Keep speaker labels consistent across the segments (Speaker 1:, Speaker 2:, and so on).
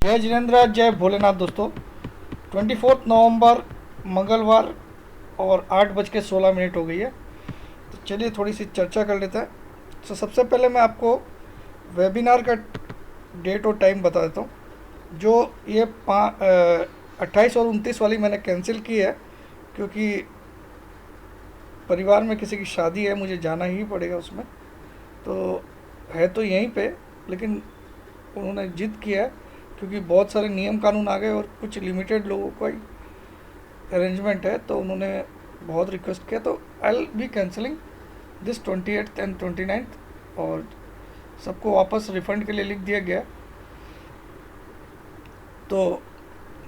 Speaker 1: जय जिनेन्द्र, जय भोलेनाथ। दोस्तों 24 नवंबर मंगलवार और 8:16 हो गई है। तो चलिए थोड़ी सी चर्चा कर लेते हैं। तो सबसे पहले मैं आपको वेबिनार का डेट और टाइम बता देता हूँ। जो ये 28 और 29 वाली मैंने कैंसिल की है, क्योंकि परिवार में किसी की शादी है, मुझे जाना ही पड़ेगा उसमें। तो है तो यहीं पे, लेकिन उन्होंने जिद किया है, क्योंकि बहुत सारे नियम कानून आ गए और कुछ लिमिटेड लोगों का ही अरेंजमेंट है, तो उन्होंने बहुत रिक्वेस्ट किया। तो I will be cancelling this 28th and 29th, और सबको वापस रिफंड के लिए लिख दिया गया। तो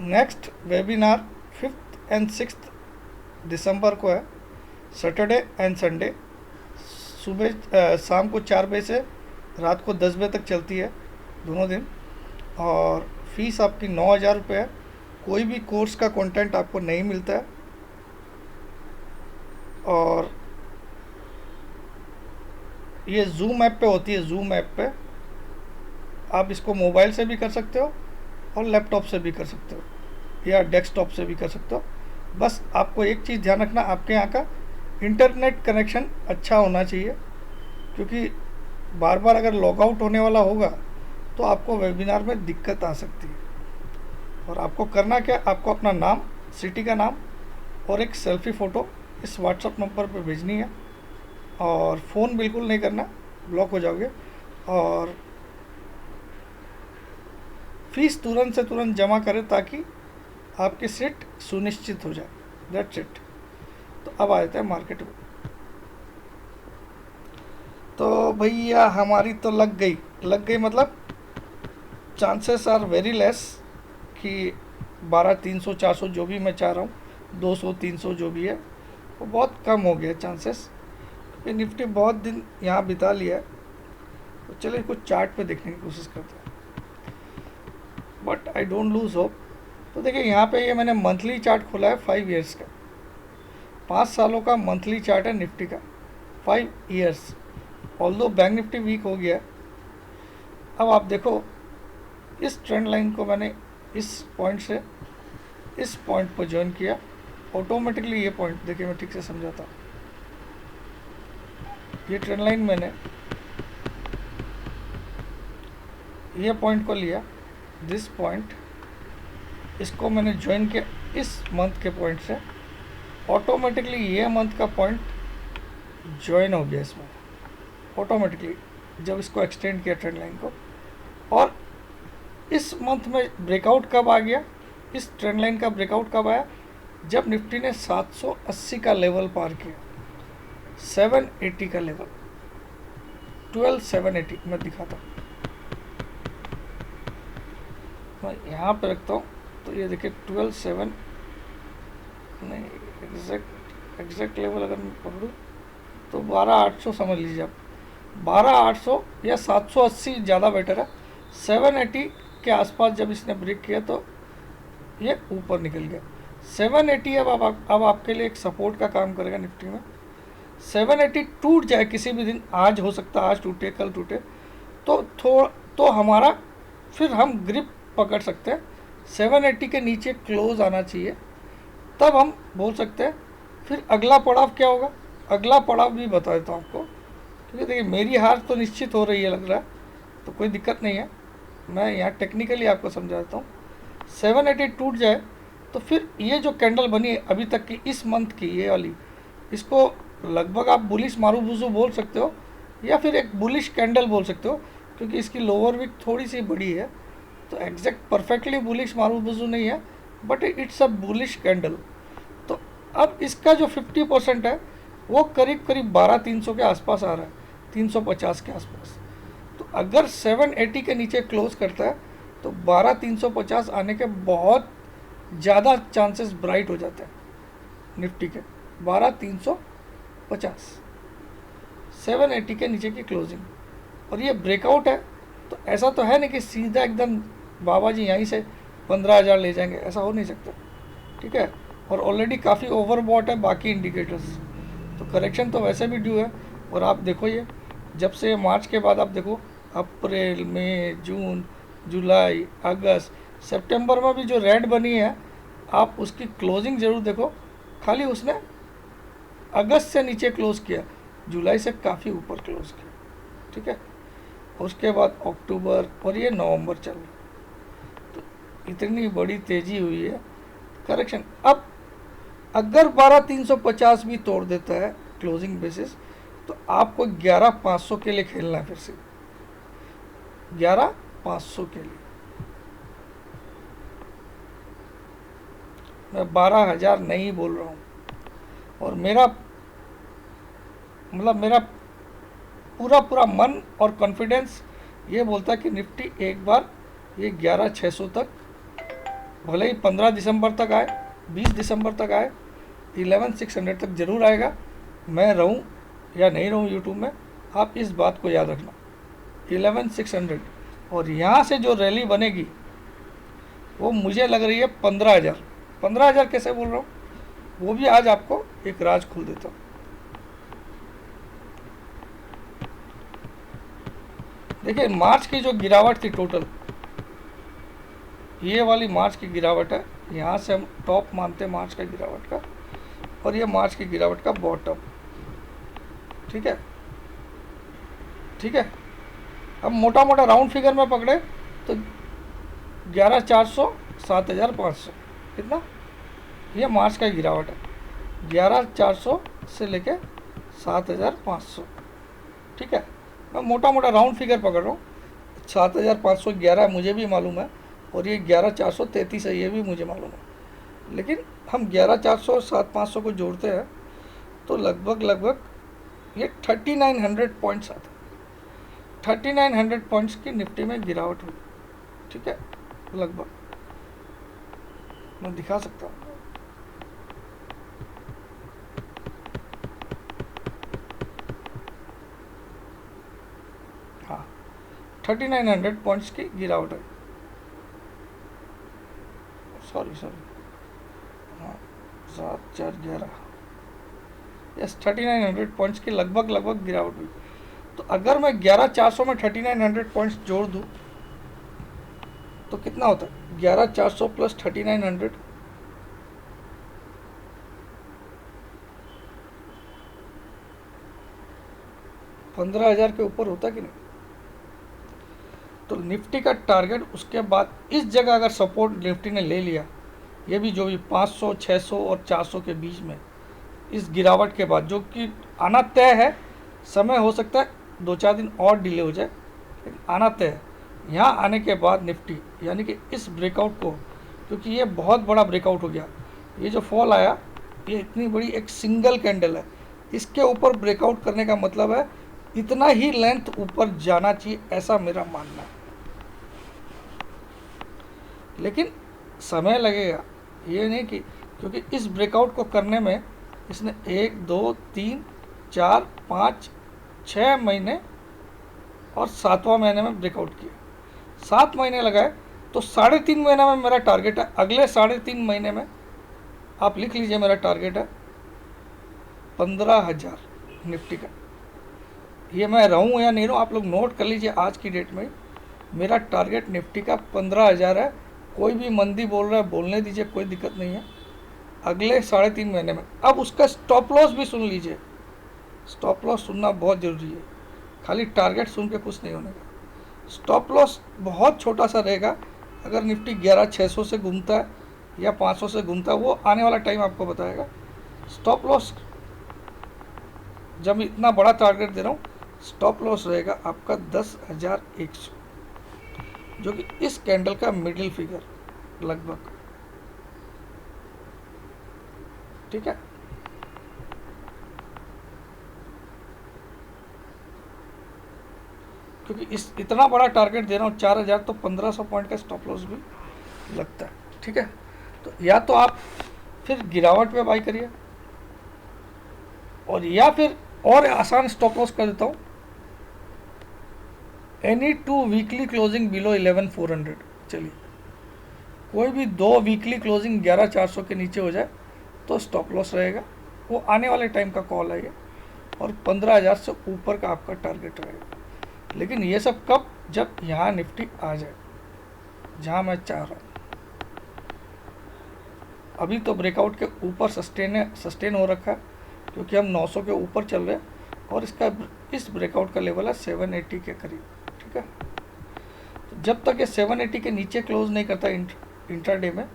Speaker 1: next webinar 5th and 6th दिसंबर को है, सैटरडे एंड संडे। सुबह शाम को 4 बजे से रात को 10 बजे तक चलती है, दोनों दिन। और फीस आपकी 9,000 रुपये है। कोई भी कोर्स का कंटेंट आपको नहीं मिलता है, और ये जूम ऐप पे होती है। जूम ऐप पे आप इसको मोबाइल से भी कर सकते हो और लैपटॉप से भी कर सकते हो या डेस्कटॉप से भी कर सकते हो। बस आपको एक चीज़ ध्यान रखना, आपके यहाँ का इंटरनेट कनेक्शन अच्छा होना चाहिए, क्योंकि बार बार अगर लॉग आउट होने वाला होगा तो आपको वेबिनार में दिक्कत आ सकती है। और आपको करना क्या, आपको अपना नाम, सिटी का नाम और एक सेल्फी फ़ोटो इस व्हाट्सअप नंबर पर भेजनी है। और फ़ोन बिल्कुल नहीं करना, ब्लॉक हो जाओगे। और फीस तुरंत से तुरंत जमा करें ताकि आपकी सीट सुनिश्चित हो जाए। That's it. तो अब आ जाते हैं मार्केट में। तो भैया हमारी तो लग गई मतलब चांसेस आर वेरी लेस कि 12,300 400 जो भी मैं चाह रहा हूँ, 200 300 जो भी है, वो बहुत कम हो गया चांसेस। ये निफ्टी बहुत दिन यहाँ बिता लिया है। तो चलिए कुछ चार्ट पे देखने की कोशिश करते हैं, but I don't lose hope. तो देखिए यहाँ पे ये मैंने मंथली चार्ट खोला है 5 ईयर्स का। 5 सालों का मंथली चार्ट है निफ्टी का, 5 years. Although bank Nifty weak हो गया। अब आप देखो, इस ट्रेंड लाइन को मैंने इस पॉइंट से इस पॉइंट पर ज्वाइन किया। ऑटोमेटिकली ये पॉइंट देखिए, मैं ठीक से समझाता हूँ। ये ट्रेंड लाइन मैंने ये पॉइंट को लिया, दिस पॉइंट, इसको मैंने ज्वाइन किया इस मंथ के पॉइंट से। ऑटोमेटिकली ये मंथ का पॉइंट ज्वाइन हो गया इसमें ऑटोमेटिकली, जब इसको एक्सटेंड किया ट्रेंड लाइन को। और इस मंथ में ब्रेकआउट कब आ गया, इस ट्रेंड लाइन का ब्रेकआउट कब आया, जब निफ्टी ने 780 का लेवल पार किया, 780 का लेवल, 12,780। मैं दिखाता हूँ, मैं यहाँ पे रखता हूँ। तो ये देखिए 12,7 नहीं, एग्जैक्ट लेवल अगर मैं पकड़ूँ तो 12,800 समझ लीजिए आप। 12,800 या 780 ज़्यादा बेटर है। 780 के आसपास जब इसने ब्रेक किया तो ये ऊपर निकल गया। 780 अब आपके लिए एक सपोर्ट का काम करेगा निफ्टी में। 780 टूट जाए किसी भी दिन, आज हो सकता है, आज टूटे कल टूटे, तो हमारा फिर हम ग्रिप पकड़ सकते हैं। 780 के नीचे क्लोज आना चाहिए, तब हम बोल सकते हैं। फिर अगला पड़ाव क्या होगा, अगला पड़ाव भी बता देता हूँ आपको, क्योंकि देखिए मेरी हार तो निश्चित हो रही है लग रहा है, तो कोई दिक्कत नहीं है। मैं यहाँ टेक्निकली आपको समझा देता हूँ। 780 टूट जाए तो फिर ये जो कैंडल बनी है अभी तक की, इस मंथ की ये वाली, इसको लगभग आप बुलिश मारूबुजू बोल सकते हो, या फिर एक बुलिश कैंडल बोल सकते हो, क्योंकि इसकी लोअर विक थोड़ी सी बड़ी है। तो एग्जैक्ट परफेक्टली बुलिश मारूबुजू नहीं है, but it's a bullish candle. तो अब इसका जो 50% है वो करीब करीब 12,300 के आसपास आ रहा है, 350 के आसपास। तो अगर 780 के नीचे क्लोज करता है तो 12,350 आने के बहुत ज़्यादा चांसेस ब्राइट हो जाते हैं निफ्टी के। 12,350, 780 के नीचे की क्लोजिंग, और ये ब्रेकआउट है। तो ऐसा तो है नहीं कि सीधा एकदम बाबा जी यहीं से 15,000 ले जाएंगे, ऐसा हो नहीं सकता, ठीक है। और ऑलरेडी काफ़ी ओवरबॉट है बाकी इंडिकेटर्स, तो करेक्शन तो वैसे भी ड्यू है। और आप देखो, ये जब से मार्च के बाद आप देखो, अप्रैल, मई, जून, जुलाई, अगस्त, सितंबर में भी जो रेड बनी है, आप उसकी क्लोजिंग ज़रूर देखो, खाली उसने अगस्त से नीचे क्लोज़ किया, जुलाई से काफ़ी ऊपर क्लोज़ किया, ठीक है। उसके बाद अक्टूबर और ये नवंबर चल रहा, तो इतनी बड़ी तेज़ी हुई है करेक्शन। अब अगर 12,350 भी तोड़ देता है क्लोजिंग बेसिस, तो आपको 11,500 के लिए खेलना है, फिर से 11,500 के लिए। मैं 12,000 नहीं बोल रहा हूँ, और मेरा पूरा मन और कॉन्फिडेंस ये बोलता है कि निफ्टी एक बार ये 11,600 तक, भले ही 15 दिसंबर तक आए, 20 दिसंबर तक आए, 11,600 तक ज़रूर आएगा। मैं रहूँ या नहीं रहूँ यूट्यूब में, आप इस बात को याद रखना, 11,600। और यहाँ से जो रैली बनेगी वो मुझे लग रही है 15,000। 15,000 कैसे बोल रहा हूँ, वो भी आज आपको एक राज खोल देता हूँ। देखिए मार्च की जो गिरावट थी टोटल, ये वाली मार्च की गिरावट है, यहाँ से हम टॉप मानते हैं मार्च का गिरावट का, और ये मार्च की गिरावट का बॉटम, ठीक है, ठीक है। अब मोटा मोटा राउंड फिगर में पकड़े तो 11,400, 7,500, कितना, ये मार्च का गिरावट है, 11,400 से लेके 7,500, ठीक है। मैं मोटा मोटा राउंड फिगर पकड़ रहा हूँ, 7,511 मुझे भी मालूम है, और ये 11,433 है, ये भी मुझे मालूम है। लेकिन हम 11,400 और 7,500 को जोड़ते हैं तो लगभग ये 3,900 पॉइंट्स आते हैं। 3,900 पॉइंट्स की निफ्टी में गिरावट हुई, ठीक है, लगभग मैं दिखा सकता हूँ। हाँ, 3,900 पॉइंट्स की गिरावट है, सॉरी, हाँ, 7,411, यस, 3,900 पॉइंट्स की लगभग गिरावट हुई। तो अगर मैं 11,400 में 3,900 पॉइंट्स जोड़ दूँ तो कितना होता है, 11,400 प्लस 3,900, 15,000 के ऊपर होता कि नहीं। तो निफ्टी का टारगेट उसके बाद इस जगह अगर सपोर्ट निफ्टी ने ले लिया, ये भी जो भी 500, 600 और 400 के बीच में, इस गिरावट के बाद जो कि आना तय है, समय हो सकता है 2-4 दिन और डिले हो जाए, लेकिन आना तय है। यहाँ आने के बाद निफ्टी यानी कि इस ब्रेकआउट को, क्योंकि ये बहुत बड़ा ब्रेकआउट हो गया, ये जो फॉल आया ये इतनी बड़ी एक सिंगल कैंडल है, इसके ऊपर ब्रेकआउट करने का मतलब है इतना ही लेंथ ऊपर जाना चाहिए, ऐसा मेरा मानना है। लेकिन समय लगेगा, ये नहीं कि, क्योंकि इस ब्रेकआउट को करने में इसने 1, 2, 3, 4, 5, 6 महीने और 7वां महीने में ब्रेकआउट किया, 7 महीने लगाए, तो 3.5 महीने में मेरा टारगेट है, अगले 3.5 महीने में आप लिख लीजिए, मेरा टारगेट है 15,000 निफ्टी का। ये मैं रहूँ या नहीं रहूँ, आप लोग नोट कर लीजिए, आज की डेट में मेरा टारगेट निफ्टी का 15,000 है। कोई भी मंदी बोल रहा है बोलने दीजिए, कोई दिक्कत नहीं है, अगले 3.5 महीने में। अब उसका स्टॉप लॉस भी सुन लीजिए, स्टॉप लॉस सुनना बहुत ज़रूरी है, खाली टारगेट सुन के कुछ नहीं होने का। स्टॉप लॉस बहुत छोटा सा रहेगा, अगर निफ्टी 11,600 से घूमता है या 500 से घूमता है, वो आने वाला टाइम आपको बताएगा। स्टॉप लॉस, जब इतना बड़ा टारगेट दे रहा हूँ, स्टॉप लॉस रहेगा आपका 10,100, जो कि इस कैंडल का मिडिल फिगर लगभग, ठीक है। क्योंकि इस इतना बड़ा टारगेट दे रहा हूँ 4,000, तो 1,500 पॉइंट का स्टॉप लॉस भी लगता है, ठीक है। तो या तो आप फिर गिरावट पे बाई करिए, और या फिर और आसान स्टॉप लॉस कर देता हूँ, एनी 2 वीकली क्लोजिंग बिलो 11,400। चलिए, कोई भी 2 वीकली क्लोजिंग 11,400 के नीचे हो जाए तो स्टॉप लॉस रहेगा, वो आने वाले टाइम का कॉल है ये, और 15,000 से ऊपर का आपका टारगेट रहेगा। लेकिन ये सब कब, जब यहाँ निफ्टी आ जाए जहाँ मैं चाह रहा हूँ। अभी तो ब्रेकआउट के ऊपर सस्टेन हो रखा है, क्योंकि हम 900 के ऊपर चल रहे हैं और इस ब्रेकआउट का लेवल है 780 के करीब। ठीक है, तो जब तक ये 780 के नीचे क्लोज नहीं करता इंट्राडे में,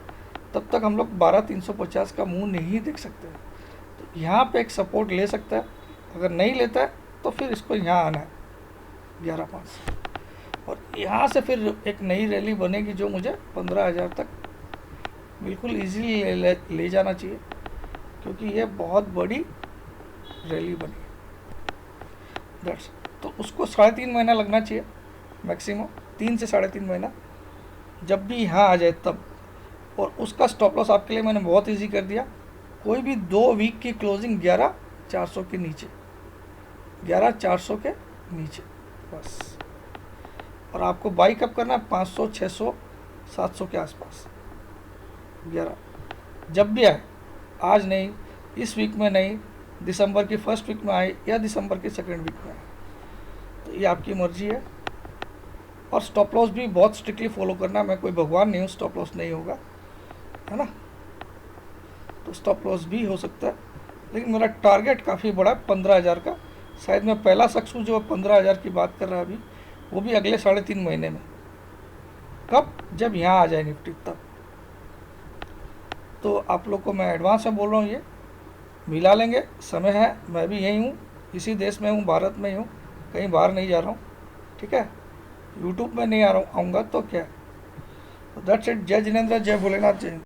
Speaker 1: तब तक हम लोग 12350 का मुंह नहीं देख सकते। तो यहाँ पे एक सपोर्ट ले सकता है, अगर नहीं लेता है तो फिर इसको यहाँ आना है 11,500, और यहाँ से फिर एक नई रैली बनेगी जो मुझे 15,000 तक बिल्कुल इजीली ले जाना चाहिए, क्योंकि ये बहुत बड़ी रैली बनी है। दैट्स, तो उसको 3.5 महीना लगना चाहिए मैक्सिमम, 3 से 3.5 महीना, जब भी यहाँ आ जाए तब। और उसका स्टॉप लॉस आपके लिए मैंने बहुत इजी कर दिया, कोई भी 2 वीक की क्लोजिंग 11,400 के नीचे, 11,400 के नीचे बस। और आपको बाई कब करना है? 500, 600, 700 के आसपास 11, जब भी आए, आज नहीं, इस वीक में नहीं, दिसंबर की फर्स्ट वीक में आए या दिसंबर की सेकेंड वीक में आए, तो ये आपकी मर्जी है। और स्टॉप लॉस भी बहुत स्ट्रिक्टली फॉलो करना, मैं कोई भगवान नहीं हूँ, स्टॉप लॉस नहीं होगा, है ना। तो स्टॉप लॉस भी हो सकता है, लेकिन मेरा टारगेट काफ़ी बड़ा है 15,000 का। शायद मैं पहला शख्स हूँ जो 15,000 की बात कर रहा है अभी, वो भी अगले 3.5 महीने में। कब? जब यहाँ आ जाए निफ्टी तब। तो आप लोग को मैं एडवांस में बोल रहा हूँ, ये मिला लेंगे, समय है। मैं भी यहीं हूँ, इसी देश में हूँ, भारत में ही हूँ, कहीं बाहर नहीं जा रहा हूँ। ठीक है, यूट्यूब में नहीं आ रहा हूँ, आऊँगा तो क्या। That's it. जय जिनेंद्र, जय भोलेनाथ, जय हिंद।